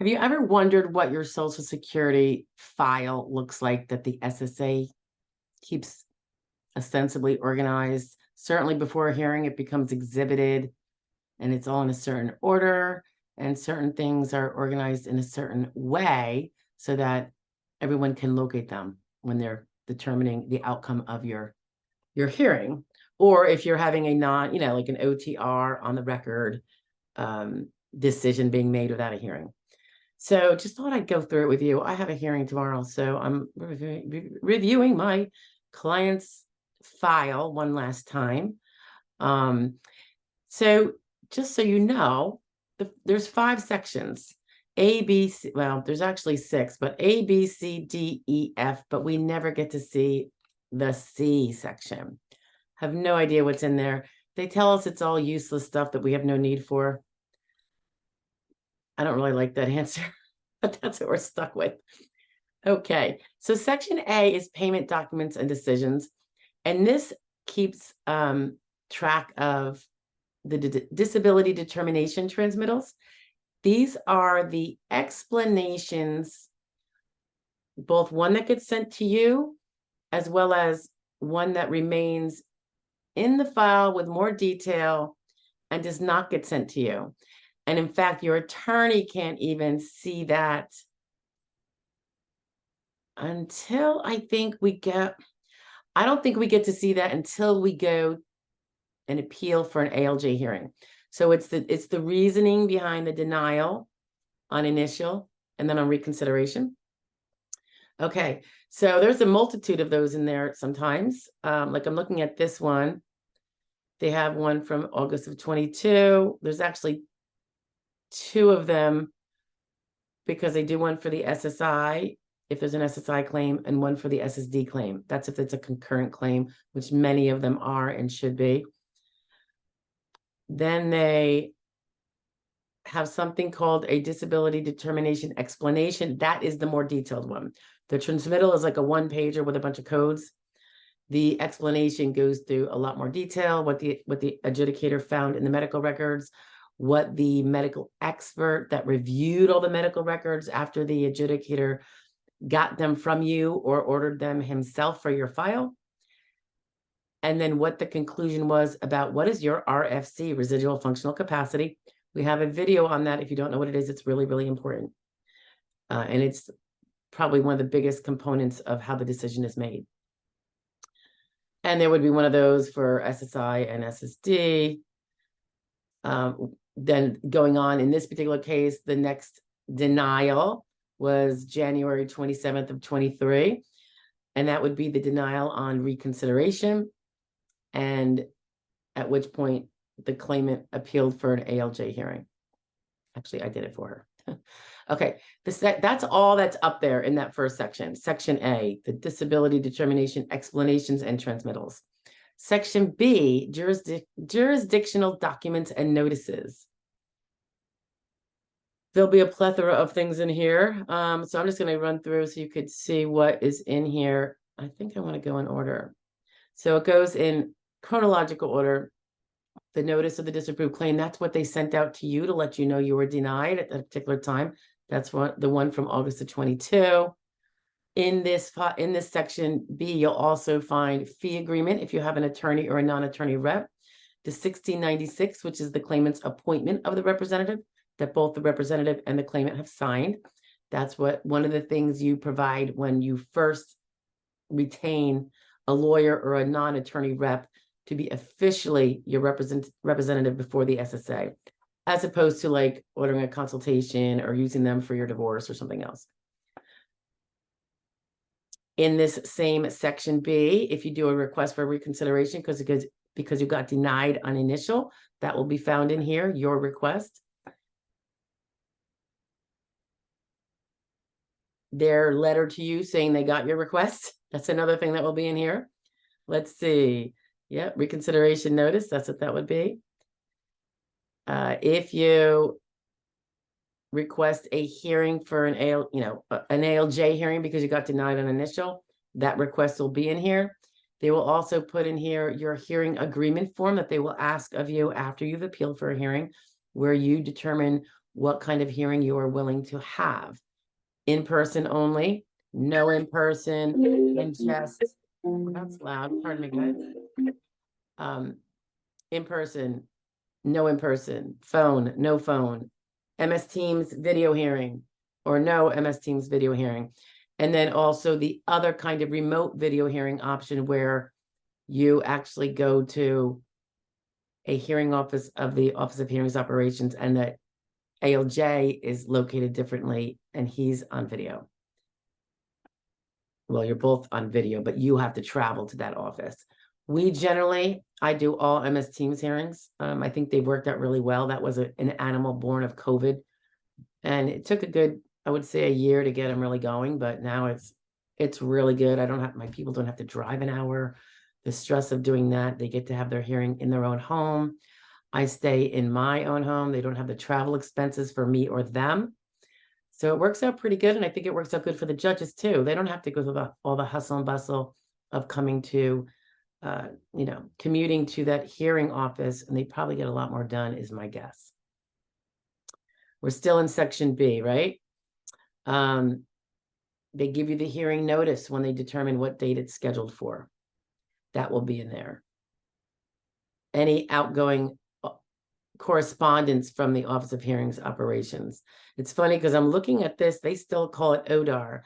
Have you ever wondered what your Social Security file looks like that the SSA keeps ostensibly organized? Certainly before a hearing, it becomes exhibited and it's all in a certain order, and certain things are organized in a certain way so that everyone can locate them when they're determining the outcome of your hearing. Or if you're having a non, like an OTR on the record decision being made without a hearing. So just thought I'd go through it with you. I have a hearing tomorrow, so I'm reviewing my client's file one last time. So just so you know, there's 5 sections. A, B, C, well, there's actually 6, but A, B, C, D, E, F, but we never get to see the C section. Have no idea what's in there. They tell us it's all useless stuff that we have no need for. I don't really like that answer, but that's what we're stuck with. Okay, so section A is payment documents and decisions, and this keeps track of the disability determination transmittals. These are the explanations, both one that gets sent to you as well as one that remains in the file with more detail and does not get sent to you. And in fact, your attorney can't even see that until I don't think we get to see that until we go and appeal for an ALJ hearing. So it's the reasoning behind the denial on initial and then on reconsideration. Okay, so there's a multitude of those in there sometimes. Like I'm looking at this one. They have one from August of 22. There's actually 2 of them because they do one for the SSI, if there's an SSI claim, and one for the SSD claim. That's if it's a concurrent claim, which many of them are and should be. Then they have something called a disability determination explanation. That is the more detailed one. The transmittal is like a 1-pager with a bunch of codes. The explanation goes through a lot more detail, what the adjudicator found in the medical records, what the medical expert that reviewed all the medical records after the adjudicator got them from you or ordered them himself for your file. And then what the conclusion was about what is your RFC, residual functional capacity. We have a video on that. If you don't know what it is, it's really, really important. And it's probably one of the biggest components of how the decision is made. And there would be one of those for SSI and SSD. Then going on in this particular case, the next denial was January 27th of 23. And that would be the denial on reconsideration. And at which point the claimant appealed for an ALJ hearing. Actually, I did it for her. Okay, that's all that's up there in that first section. Section A, the disability determination explanations and transmittals. Section B, jurisdictional documents and notices. There'll be a plethora of things in here. So I'm just going to run through so you could see what is in here. I think I want to go in order. So it goes in chronological order. The notice of the disapproved claim, that's what they sent out to you to let you know you were denied at that particular time. That's the one from August of 22. In this section B, you'll also find fee agreement if you have an attorney or a non-attorney rep. The 1696, which is the claimant's appointment of the representative that both the representative and the claimant have signed. That's one of the things you provide when you first retain a lawyer or a non-attorney rep to be officially your representative before the SSA, as opposed to like ordering a consultation or using them for your divorce or something else. In this same section B, if you do a request for reconsideration because you got denied on initial, that will be found in here, your request. Their letter to you saying they got your request. That's another thing that will be in here. Let's see. Yeah, reconsideration notice. That's what that would be. If you request a hearing for an ALJ hearing because you got denied on initial, that request will be in here. They will also put in here your hearing agreement form that they will ask of you after you've appealed for a hearing, where you determine what kind of hearing you are willing to have. In person only, no in person, and just, that's loud, pardon me, guys. In person, no in person, phone, no phone, MS Teams video hearing, or no MS Teams video hearing. And then also the other kind of remote video hearing option where you actually go to a hearing office of the Office of Hearings Operations, and the ALJ is located differently and he's on video. Well, you're both on video, but you have to travel to that office. I do all MS Teams hearings. I think they've worked out really well. That was an animal born of COVID. And it took a good, I would say, a year to get them really going, but now it's really good. My people don't have to drive an hour. The stress of doing that, they get to have their hearing in their own home. I stay in my own home. They don't have the travel expenses for me or them. So it works out pretty good. And I think it works out good for the judges too. They don't have to go through all the hustle and bustle of coming to, commuting to that hearing office, and they probably get a lot more done, is my guess. We're still in section B, right? They give you the hearing notice when they determine what date it's scheduled for. That will be in there. Any outgoing correspondence from the Office of Hearings Operations. It's funny because I'm looking at this, they still call it ODAR,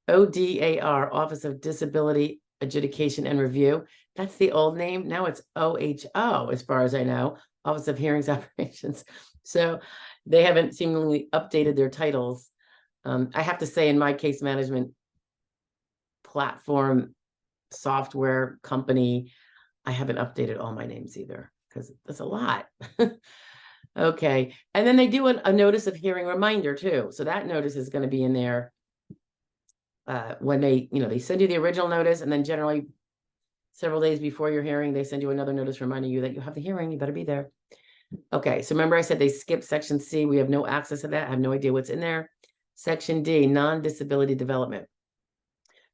ODAR, Office of Disability Adjudication and Review. That's the old name. Now it's OHO, as far as I know, Office of Hearings Operations. So they haven't seemingly updated their titles. I have to say, in my case management platform software company, I haven't updated all my names either, because that's a lot. Okay. And then they do a notice of hearing reminder too. So that notice is going to be in there when they send you the original notice, and then generally several days before your hearing, they send you another notice reminding you that you have the hearing, you better be there. Okay. So remember I said they skipped section C. We have no access to that. I have no idea what's in there. Section D, non-disability development.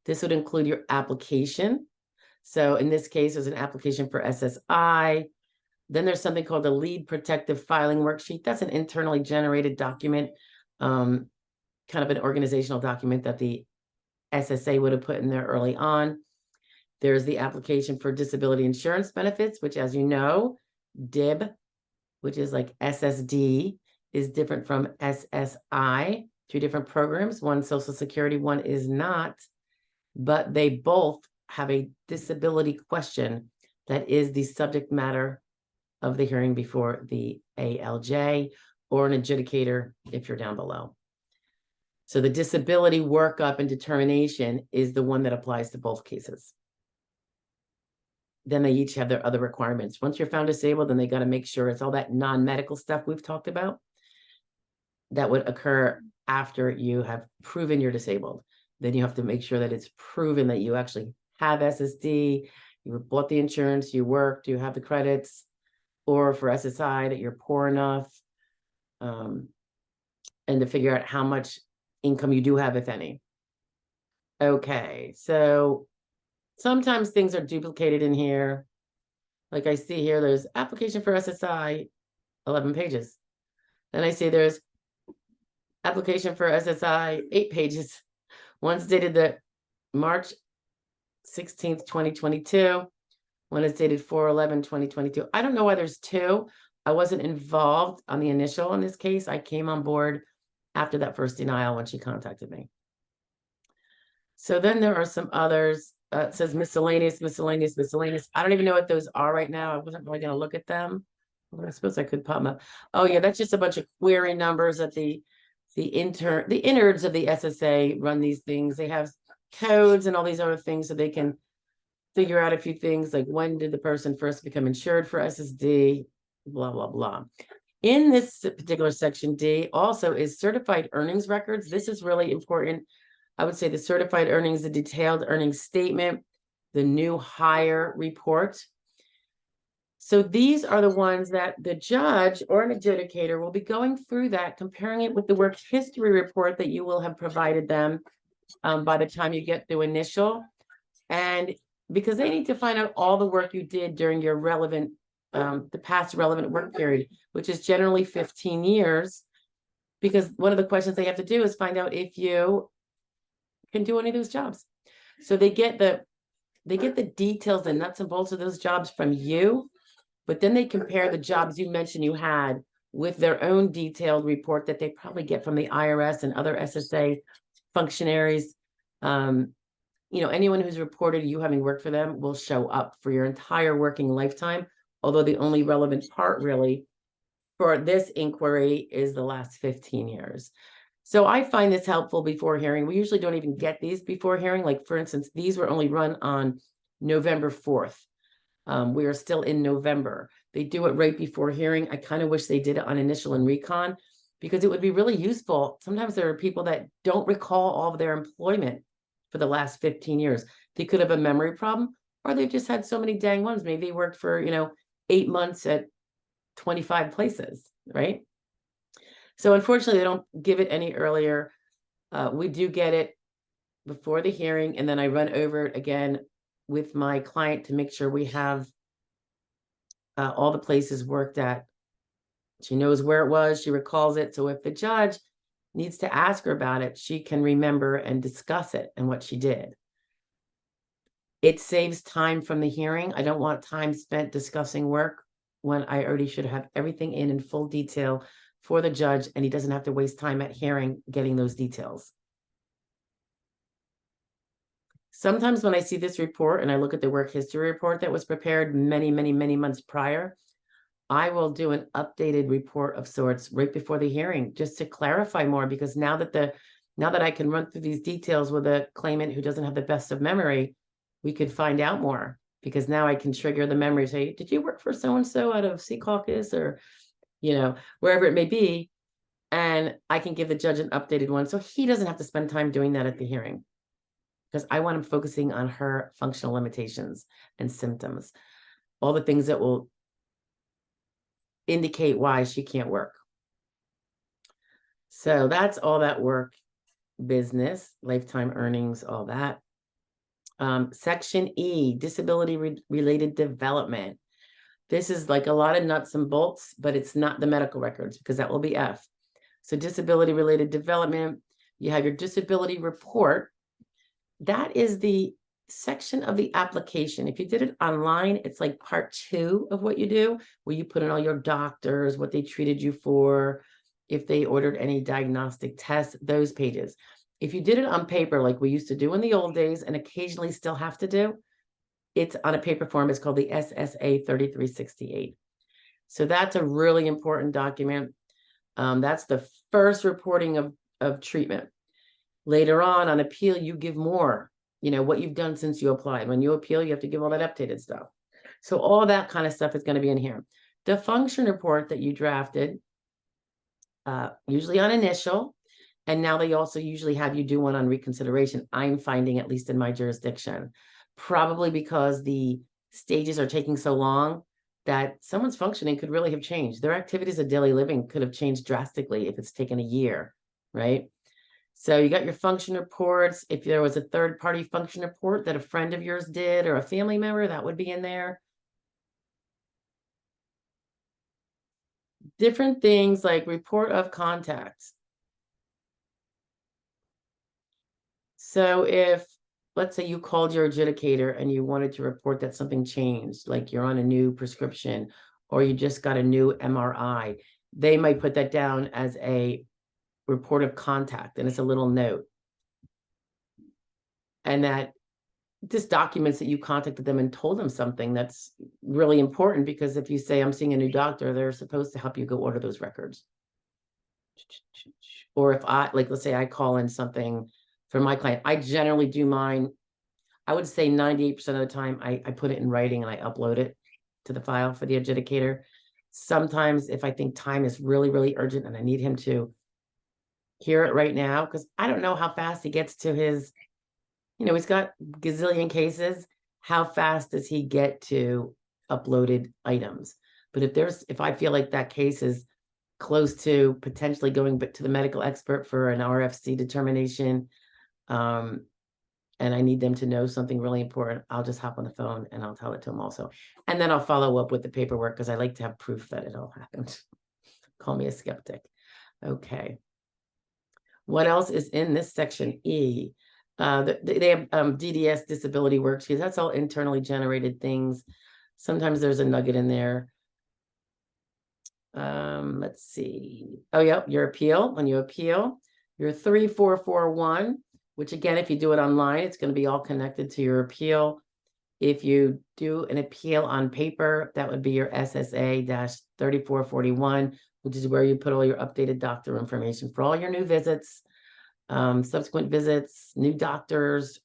This would include your application. So in this case, there's an application for SSI. Then there's something called the lead protective filing worksheet. That's an internally generated document, kind of an organizational document that the SSA would have put in there early on. There's the application for disability insurance benefits, which, as you know, DIB, which is like SSD, is different from SSI, two different programs. One Social Security, one is not, but they both have a disability question that is the subject matter of the hearing before the ALJ or an adjudicator if you're down below. So the disability workup and determination is the one that applies to both cases. Then they each have their other requirements. Once you're found disabled, then they got to make sure it's all that non-medical stuff we've talked about that would occur after you have proven you're disabled. Then you have to make sure that it's proven that you actually have SSD, you bought the insurance, you worked, you have the credits, or for SSI that you're poor enough, and to figure out how much income you do have, if any. Okay, so sometimes things are duplicated in here. Like I see here, there's application for SSI, 11 pages. Then I see there's application for SSI, 8 pages. One's dated the March 16th, 2022. One is dated 4/11/2022. I don't know why there's two. I wasn't involved on the initial in this case. I came on board after that first denial when she contacted me. So then there are some others. It says miscellaneous, miscellaneous, miscellaneous. I don't even know what those are right now. I wasn't really going to look at them. Well, I suppose I could pop them up. Oh yeah, that's just a bunch of query numbers that the innards of the SSA run these things. They have codes and all these other things so they can figure out a few things like when did the person first become insured for SSD, blah, blah, blah. In this particular section D also is certified earnings records. This is really important. I would say the certified earnings, the detailed earnings statement, the new hire report. So these are the ones that the judge or an adjudicator will be going through that, comparing it with the work history report that you will have provided them by the time you get through initial. And because they need to find out all the work you did during your relevant, the past relevant work period, which is generally 15 years. because one of the questions they have to do is find out if you can do any of those jobs. So they get the details, the nuts and bolts of those jobs from you, but then they compare the jobs you mentioned you had with their own detailed report that they probably get from the IRS and other SSA functionaries. Anyone who's reported you having worked for them will show up for your entire working lifetime, although the only relevant part really for this inquiry is the last 15 years. So I find this helpful before hearing. We usually don't even get these before hearing. Like, for instance, these were only run on November 4th. We are still in November. They do it right before hearing. I kind of wish they did it on initial and recon, because it would be really useful. Sometimes there are people that don't recall all of their employment for the last 15 years. They could have a memory problem, or they've just had so many dang ones. Maybe they worked for, 8 months at 25 places, right? So unfortunately, they don't give it any earlier. We do get it before the hearing, and then I run over it again with my client to make sure we have all the places worked at. She knows where it was, she recalls it. So if the judge needs to ask her about it, she can remember and discuss it and what she did. It saves time from the hearing. I don't want time spent discussing work when I already should have everything in full detail for the judge, and he doesn't have to waste time at hearing getting those details. Sometimes when I see this report and I look at the work history report that was prepared many, many, many months prior, I will do an updated report of sorts right before the hearing, just to clarify more, because now that I can run through these details with a claimant who doesn't have the best of memory, we could find out more, because now I can trigger the memory, say, did you work for so-and-so out of Sea Caucus, or, wherever it may be. And I can give the judge an updated one, so he doesn't have to spend time doing that at the hearing, because I want him focusing on her functional limitations and symptoms, all the things that will indicate why she can't work. So that's all that work business, lifetime earnings, all that. Section E, disability related development. This is like a lot of nuts and bolts, but it's not the medical records, because that will be F. So disability related development, you have your disability report. That is the section of the application. If you did it online, it's like part 2 of what you do, where you put in all your doctors, what they treated you for, if they ordered any diagnostic tests, those pages. If you did it on paper, like we used to do in the old days and occasionally still have to do, it's on a paper form. It's called the SSA 3368. So that's a really important document. That's the first reporting of treatment. Later on appeal, you give more, what you've done since you applied. When you appeal, you have to give all that updated stuff. So all that kind of stuff is going to be in here. The function report that you drafted, usually on initial, and now they also usually have you do one on reconsideration. I'm finding, at least in my jurisdiction, probably because the stages are taking so long, that someone's functioning could really have changed. Their activities of daily living could have changed drastically if it's taken a year, right? So you got your function reports. If there was a third-party function report that a friend of yours did, or a family member, that would be in there. Different things like report of contacts. So if, let's say you called your adjudicator and you wanted to report that something changed, like you're on a new prescription, or you just got a new MRI, they might put that down as a report of contact, and it's a little note. And that this documents that you contacted them and told them something that's really important, because if you say, I'm seeing a new doctor, they're supposed to help you go order those records. Or if let's say I call in something for my client, I generally do mine, I would say 98% of the time, I put it in writing and I upload it to the file for the adjudicator. Sometimes if I think time is really, really urgent and I need him to hear it right now, because I don't know how fast he gets to his, he's got gazillion cases. How fast does he get to uploaded items? But if I feel like that case is close to potentially going to the medical expert for an RFC determination, and I need them to know something really important, I'll just hop on the phone and I'll tell it to them also. And then I'll follow up with the paperwork, because I like to have proof that it all happened. Call me a skeptic. Okay. What else is in this section E? They have DDS disability worksheets. That's all internally generated things. Sometimes there's a nugget in there. Let's see. Oh, yep, your appeal. When you appeal, your 3441, which again, if you do it online, it's going to be all connected to your appeal. If you do an appeal on paper, that would be your SSA-3441, which is where you put all your updated doctor information for all your new visits, subsequent visits, new doctors,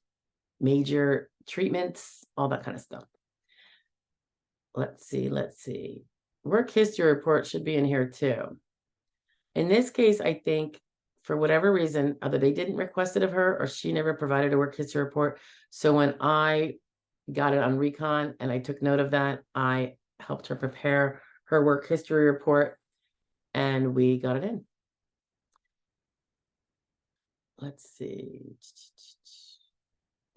major treatments, all that kind of stuff. Let's see. Work history report should be in here too. In this case, I think for whatever reason, either they didn't request it of her or she never provided a work history report. So when I got it on recon and I took note of that, I helped her prepare her work history report and we got it in. Let's see.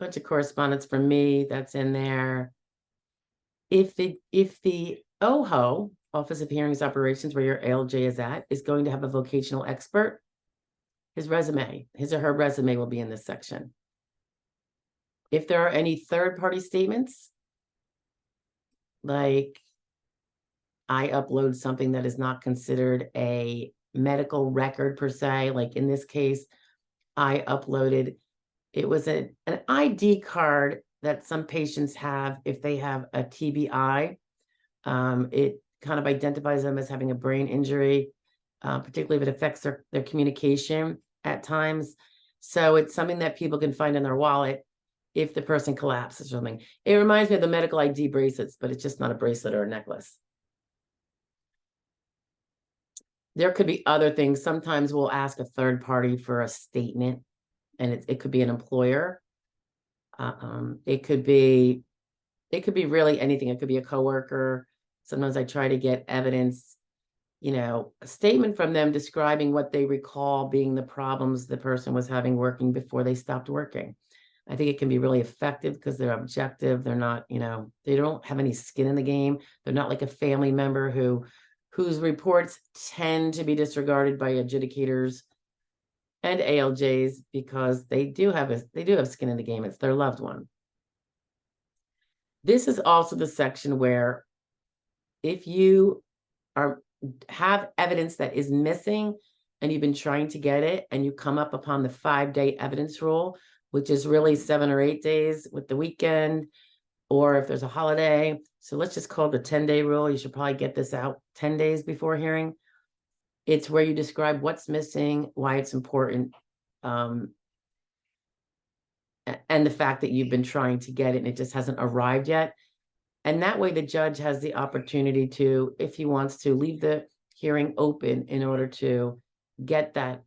Bunch of correspondence from me, that's in there. If the OHO, Office of Hearings Operations, where your ALJ is at, is going to have a vocational expert, his or her resume will be in this section. If there are any third-party statements, like I upload something that is not considered a medical record per se, like in this case, I uploaded, it was an ID card that some patients have if they have a TBI. It kind of identifies them as having a brain injury, particularly if it affects their communication at times. So it's something that people can find in their wallet if the person collapses or something. It reminds me of the medical ID bracelets, but it's just not a bracelet or a necklace. There could be other things. Sometimes we'll ask a third party for a statement, and it could be an employer. It could be really anything. It could be a coworker. Sometimes I try to get evidence, a statement from them describing what they recall being the problems the person was having working before they stopped working. I think it can be really effective because they're objective. They're not, they don't have any skin in the game. They're not like a family member whose reports tend to be disregarded by adjudicators and ALJs because they do have skin in the game. It's their loved one. This is also the section where if you have evidence that is missing and you've been trying to get it and you come up upon the 5-day evidence rule, which is really 7 or 8 days with the weekend, or if there's a holiday. So let's just call it the 10-day rule. You should probably get this out 10 days before hearing. It's where you describe what's missing, why it's important, and the fact that you've been trying to get it and it just hasn't arrived yet. And that way the judge has the opportunity to, if he wants to, leave the hearing open in order to get that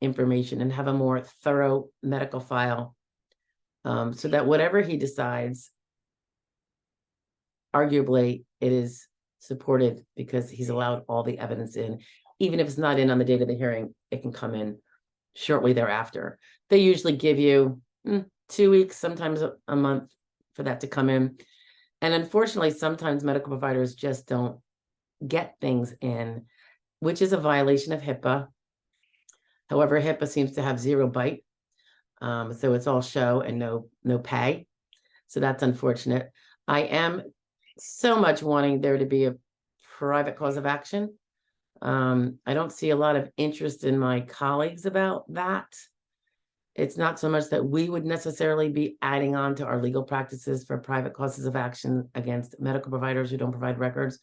information and have a more thorough medical file, so that whatever he decides, arguably it is supported because he's allowed all the evidence in. Even if it's not in on the date of the hearing, it can come in shortly thereafter. They usually give you 2 weeks, sometimes a month for that to come in. And unfortunately, sometimes medical providers just don't get things in, which is a violation of HIPAA. However, HIPAA seems to have 0 bite. So it's all show and no pay. So that's unfortunate. I am so much wanting there to be a private cause of action. I don't see a lot of interest in my colleagues about that. It's not so much that we would necessarily be adding on to our legal practices for private causes of action against medical providers who don't provide records,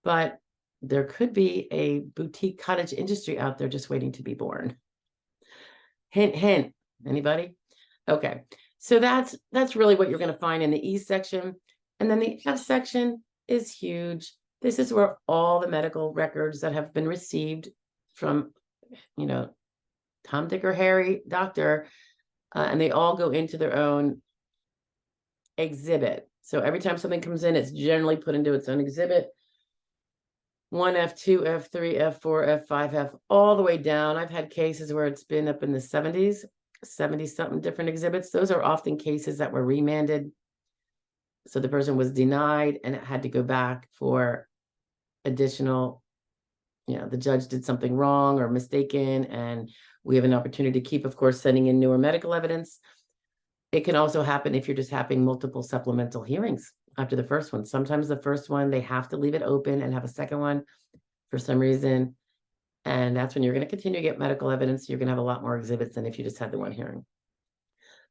but there could be a boutique cottage industry out there just waiting to be born. Hint, hint. Anybody? Okay. So that's really what you're going to find in the E section. And then the F section is huge. This is where all the medical records that have been received from, Tom, Dick, or Harry doctor, and they all go into their own exhibit. So every time something comes in, it's generally put into its own exhibit. 1F, 2F, 3F, 4F, 5F, all the way down. I've had cases where it's been up in the 70s, 70-something different exhibits. Those are often cases that were remanded. So the person was denied and it had to go back for additional, the judge did something wrong or mistaken, and we have an opportunity to keep, of course, sending in newer medical evidence. It can also happen if you're just having multiple supplemental hearings after the first one. Sometimes the first one, they have to leave it open and have a second one for some reason. And that's when you're going to continue to get medical evidence. You're going to have a lot more exhibits than if you just had the one hearing.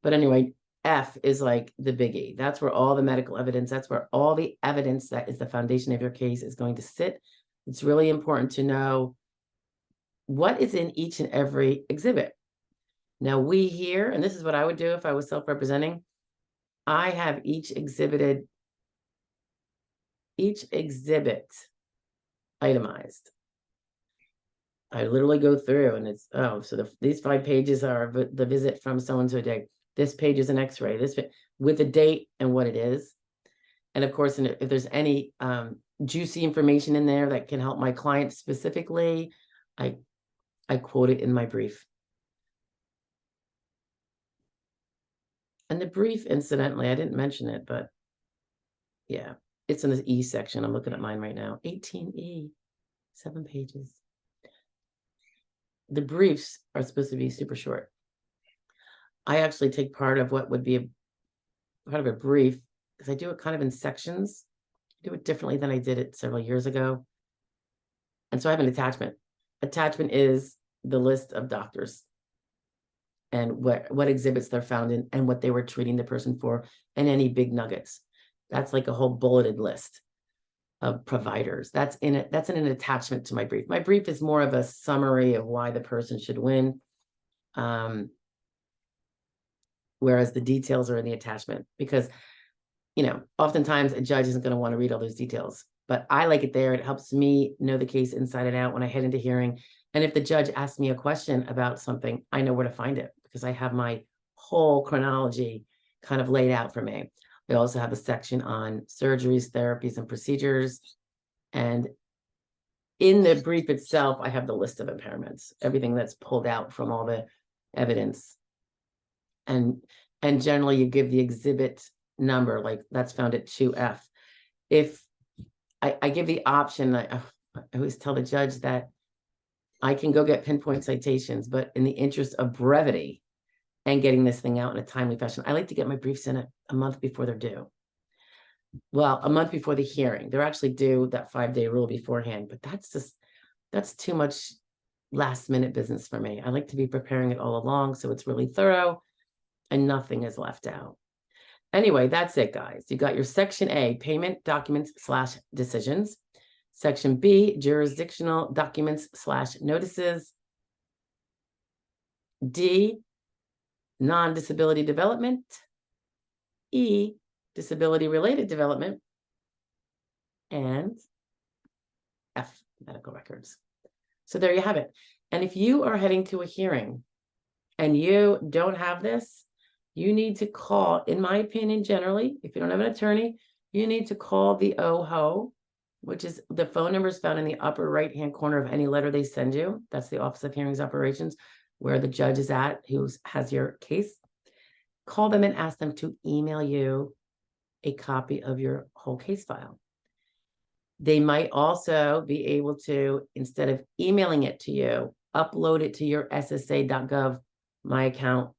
But anyway, F is like the biggie. That's where all the medical evidence, that's where all the evidence that is the foundation of your case is going to sit. It's really important to know what is in each and every exhibit. Now we here, and this is what I would do if I was self-representing, I have each exhibit itemized. I literally go through and it's, these 5 pages are the visit from so-and-so day. This page is an x-ray, with the date and what it is. And of course, if there's any juicy information in there that can help my client specifically, I quote it in my brief. And the brief, incidentally, I didn't mention it, but yeah, it's in the E section. I'm looking at mine right now. 18E, 7 pages. The briefs are supposed to be super short. I actually take part of what would be part of a brief, because I do it kind of in sections. I do it differently than I did it several years ago. And so I have an attachment. Attachment is the list of doctors and what exhibits they're found in and what they were treating the person for and any big nuggets. That's like a whole bulleted list of providers. That's in it. That's in an attachment to my brief. My brief is more of a summary of why the person should win. Whereas the details are in the attachment, because, oftentimes a judge isn't going to want to read all those details, but I like it there. It helps me know the case inside and out when I head into hearing. And if the judge asks me a question about something, I know where to find it because I have my whole chronology kind of laid out for me. I also have a section on surgeries, therapies, and procedures. And in the brief itself, I have the list of impairments, everything that's pulled out from all the evidence. And generally you give the exhibit number, like that's found at 2F. If I give the option, I always tell the judge that I can go get pinpoint citations, but in the interest of brevity and getting this thing out in a timely fashion, I like to get my briefs in a month before they're due. Well, a month before the hearing. They're actually due that 5-day rule beforehand, but that's too much last minute business for me. I like to be preparing it all along so it's really thorough and nothing is left out. Anyway, that's it, guys. You got your section A, payment documents / decisions. Section B, jurisdictional documents / notices. D, non-disability development. E, disability-related development. And F, medical records. So there you have it. And if you are heading to a hearing and you don't have this, you need to call, in my opinion, generally, if you don't have an attorney, you need to call the OHO, which is the phone number is found in the upper right-hand corner of any letter they send you. That's the Office of Hearings Operations, where the judge is at, who has your case. Call them and ask them to email you a copy of your whole case file. They might also be able to, instead of emailing it to you, upload it to your SSA.gov My Account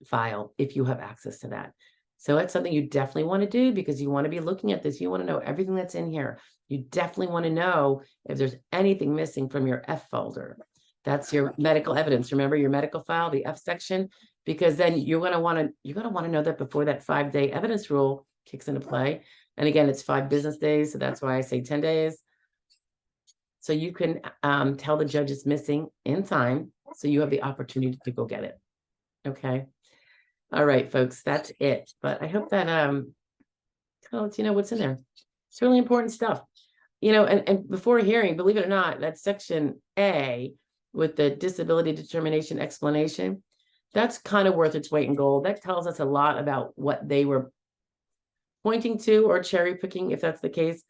file if you have access to that. So that's something you definitely want to do because you want to be looking at this. You want to know everything that's in here. You definitely want to know if there's anything missing from your F folder. That's your medical evidence. Remember your medical file, the F section, because then you're going to want to know that before that 5-day evidence rule kicks into play. And again, it's 5 business days. So that's why I say 10 days. So you can tell the judge it's missing in time. So you have the opportunity to go get it. Okay. All right, folks, that's it. But I hope that kind of lets you know what's in there. It's really important stuff. And before hearing, believe it or not, that section A with the disability determination explanation, that's kind of worth its weight in gold. That tells us a lot about what they were pointing to or cherry picking, if that's the case,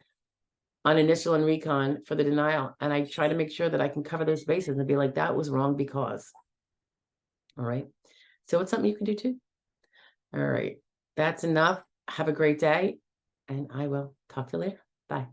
on initial and recon for the denial. And I try to make sure that I can cover those bases and be like, that was wrong because. All right. So it's something you can do too. All right. That's enough. Have a great day. And I will talk to you later. Bye.